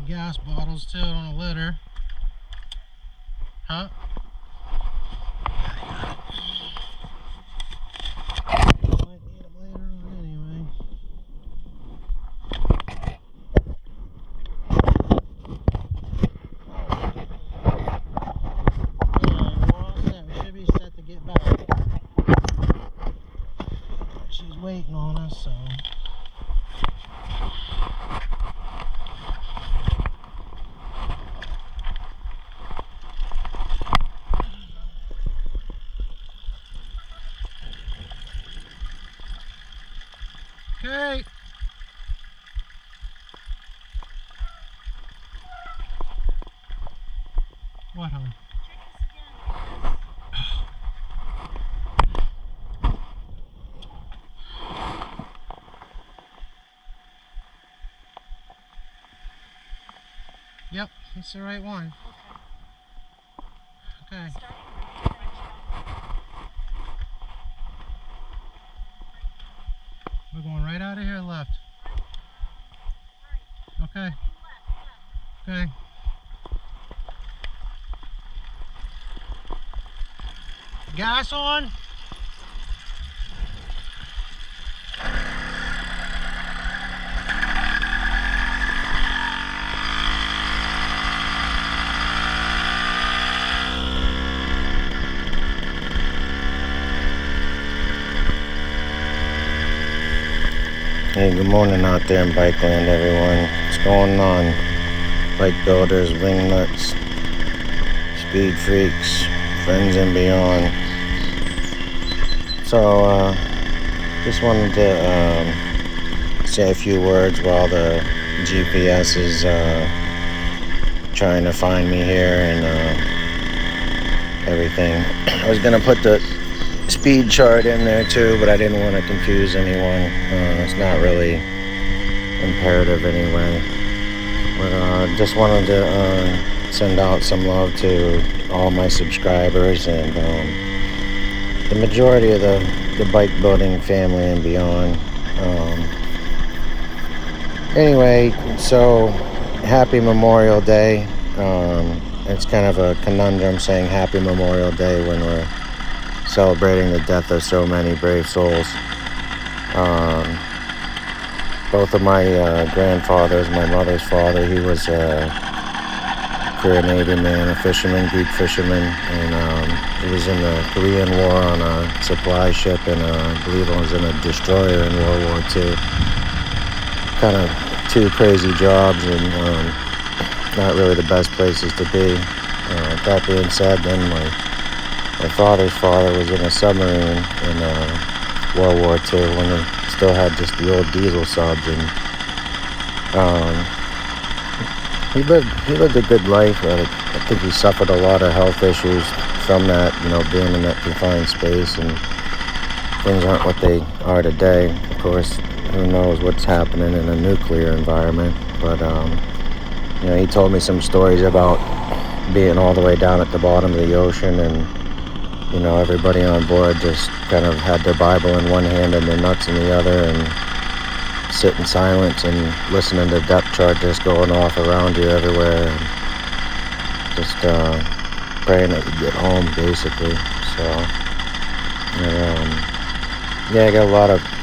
gas bottles too on a litter. Huh? Might need them later on anyway. Get back. She's waiting on us, so okay. What, hon? Yep, that's the right one. Okay. We're going right out of here, left. Okay. Okay. Gas on? Hey, good morning out there in bike land, everyone. What's going on? Bike builders, wingnuts, speed freaks, friends and beyond. So, just wanted to say a few words while the GPS is trying to find me here and everything. I was gonna put the speed chart in there too, but I didn't want to confuse anyone. It's not really imperative anyway. But just wanted to send out some love to all my subscribers and the majority of the bike building family and beyond. Anyway, so happy Memorial Day. It's kind of a conundrum saying happy Memorial Day when we're celebrating the death of so many brave souls. Both of my grandfathers, my mother's father, he was a career Navy man, a fisherman, Greek fisherman, and he was in the Korean War on a supply ship, and I believe it was in a destroyer in World War II. Kind of two crazy jobs, and not really the best places to be. That being said, then my father's father was in a submarine in World War II when they still had just the old diesel subs, and he lived a good life. I think he suffered a lot of health issues from that, being in that confined space, and things aren't what they are today. Of course, who knows what's happening in a nuclear environment, but he told me some stories about being all the way down at the bottom of the ocean, and everybody on board just kind of had their Bible in one hand and their nuts in the other, and sit in silence and listening to depth charges going off around you everywhere, and just praying that you get home, basically. So, I got a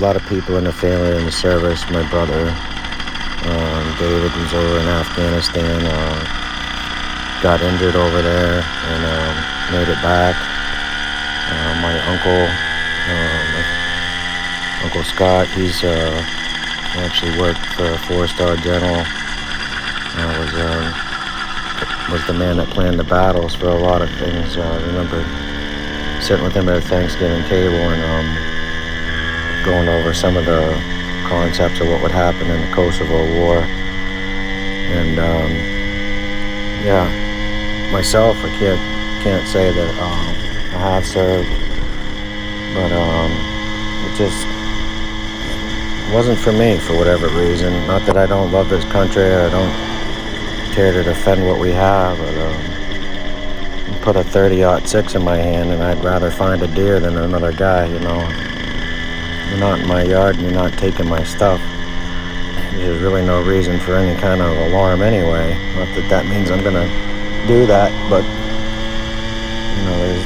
lot of people in the family in the service. My brother, David, was over in Afghanistan, got injured over there, and made it back. My Uncle Scott, he's actually worked for a 4-star general. Was the man that planned the battles for a lot of things. I remember sitting with him at a Thanksgiving table and going over some of the concepts of what would happen in the Kosovo War. And myself, I can't say that I have served, but it just wasn't for me for whatever reason. Not that I don't love this country, or I don't care to defend what we have, but you put a 30-06 in my hand and I'd rather find a deer than another guy. You're not in my yard and you're not taking my stuff. there's really no reason for any kind of alarm anyway. Not that that means I'm gonna do that, but there's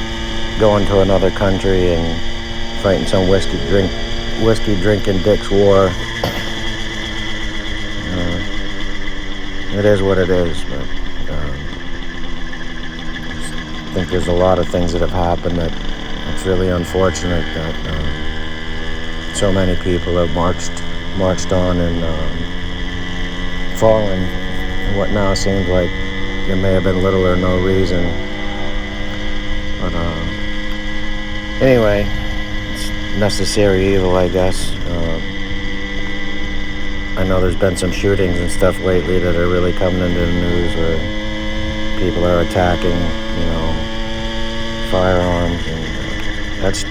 going to another country and fighting some whiskey drinking dick's war. It is what it is, but I think there's a lot of things that have happened that it's really unfortunate that so many people have marched on and fallen in what now seems like there may have been little or no reason. But anyway, it's necessary evil, I guess. I know there's been some shootings and stuff lately that are really coming into the news where people are attacking, firearms, and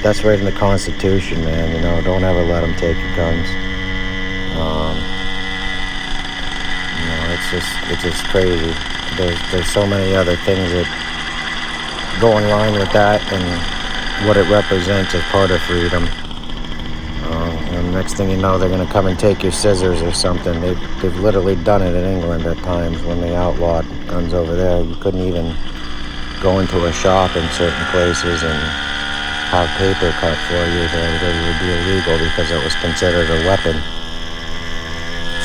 that's right in the Constitution, man. Don't ever let them take your guns. It's just crazy. There's so many other things that go in line with that and what it represents as part of freedom. And next thing you know, they're going to come and take your scissors or something. They've literally done it in England at times when they outlawed guns over there. You couldn't even go into a shop in certain places and have paper cut for you. That it would be illegal because it was considered a weapon.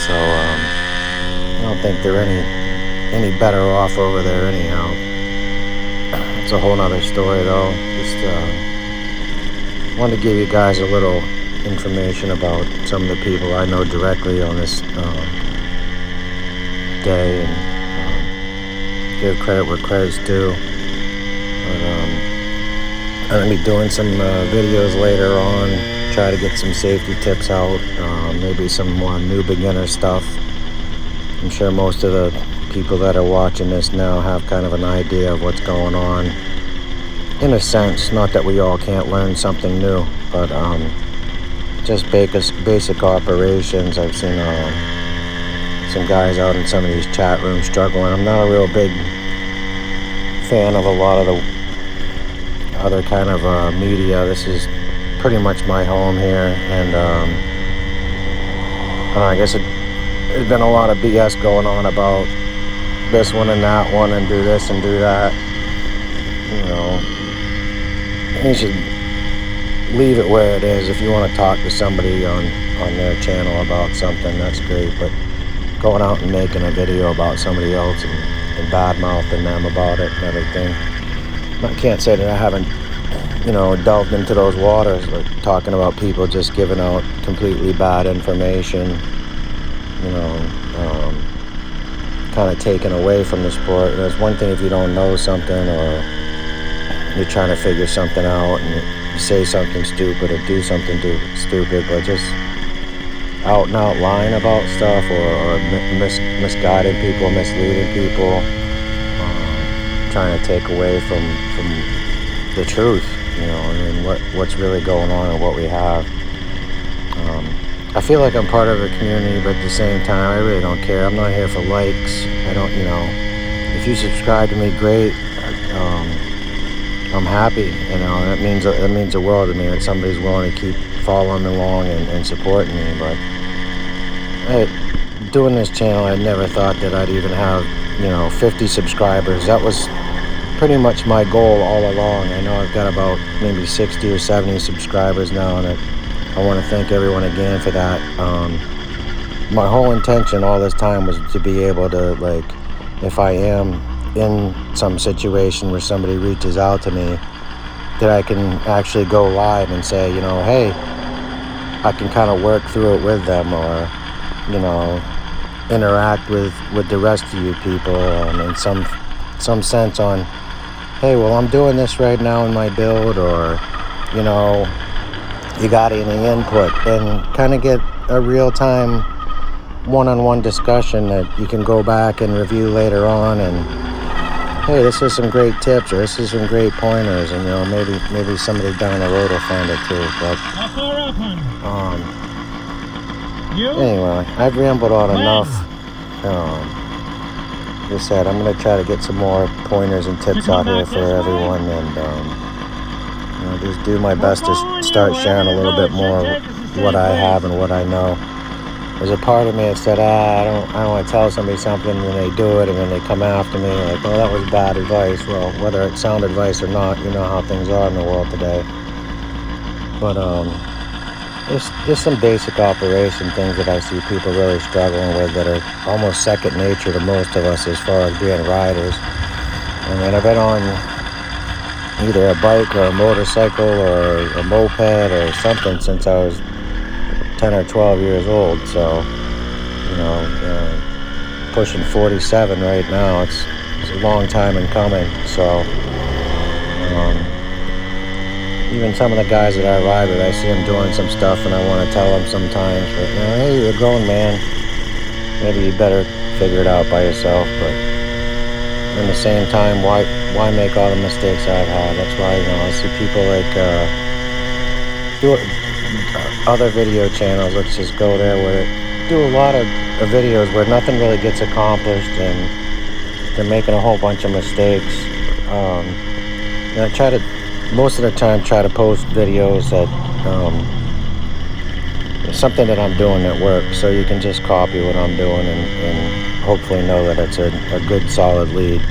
So I don't think they're any better off over there anyhow. It's a whole nother story though. Just wanted to give you guys a little information about some of the people I know directly on this day, and give credit where credit's due. But I'm going to be doing some videos later on, try to get some safety tips out, maybe some more new beginner stuff. I'm sure most of the people that are watching this now have kind of an idea of what's going on. In a sense, not that we all can't learn something new, but just basic operations. I've seen some guys out in some of these chat rooms struggling. I'm not a real big fan of a lot of the other kind of media. This is pretty much my home here, and I guess there's been a lot of BS going on about this one and that one and do this and do that. You should leave it where it is. If you want to talk to somebody on their channel about something, that's great, but going out and making a video about somebody else and bad-mouthing them about it and everything, I can't say that I haven't delved into those waters, like talking about people just giving out completely bad information, kind of taken away from the sport. And it's one thing if you don't know something or you're trying to figure something out and you say something stupid or do something stupid, but just out and out lying about stuff or misguiding people, misleading people, trying to take away from the truth, and what's really going on and what we have. I feel like I'm part of a community, but at the same time, I really don't care. I'm not here for likes. I don't, if you subscribe to me, great. I'm happy. That means the world to me that somebody's willing to keep following along and supporting me. But doing this channel, I never thought that I'd even have 50 subscribers. That was pretty much my goal all along. I know I've got about maybe 60 or 70 subscribers now, and I want to thank everyone again for that. My whole intention all this time was to be able to, if I am in some situation where somebody reaches out to me, that I can actually go live and say, hey, I can kind of work through it with them, or interact with the rest of you people in some sense on, hey, well, I'm doing this right now in my build, or you got any input, and kind of get a real-time one-on-one discussion that you can go back and review later on, and hey, this is some great tips, or this is some great pointers, and maybe somebody down the road will find it too. But How far up, honey? You? Anyway, I've rambled on enough. Like I said, I'm going to try to get some more pointers and tips out here for everyone, and just do my best to start sharing a little bit more of what I have and what I know. there's a part of me that said, I don't want to tell somebody something, and then they do it, and then they come after me, like, oh, that was bad advice. Well, whether it's sound advice or not, you know how things are in the world today. But, there's some basic operation things that I see people really struggling with that are almost second nature to most of us as far as being riders. I mean, I've been on either a bike or a motorcycle or a moped or something since I was 10 or 12 years old, so, you know, pushing 47 right now. It's a long time in coming, so, even some of the guys that I ride with, I see them doing some stuff and I want to tell them sometimes, but, you know, hey, you're a grown man, maybe you better figure it out by yourself, but at the same time, why make all the mistakes I've had? That's why, you know, I see people like, other video channels, let's just go there, where they do a lot of videos where nothing really gets accomplished and they're making a whole bunch of mistakes. And I try to, most of the time, try to post videos that, something that I'm doing that works, so you can just copy what I'm doing and hopefully know that it's a good, solid lead.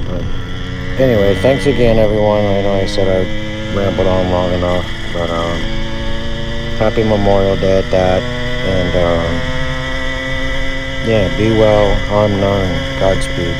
But anyway, thanks again, everyone. I know I said I rambled on long enough, but, happy Memorial Day at that, and yeah, be well, arm none, Godspeed.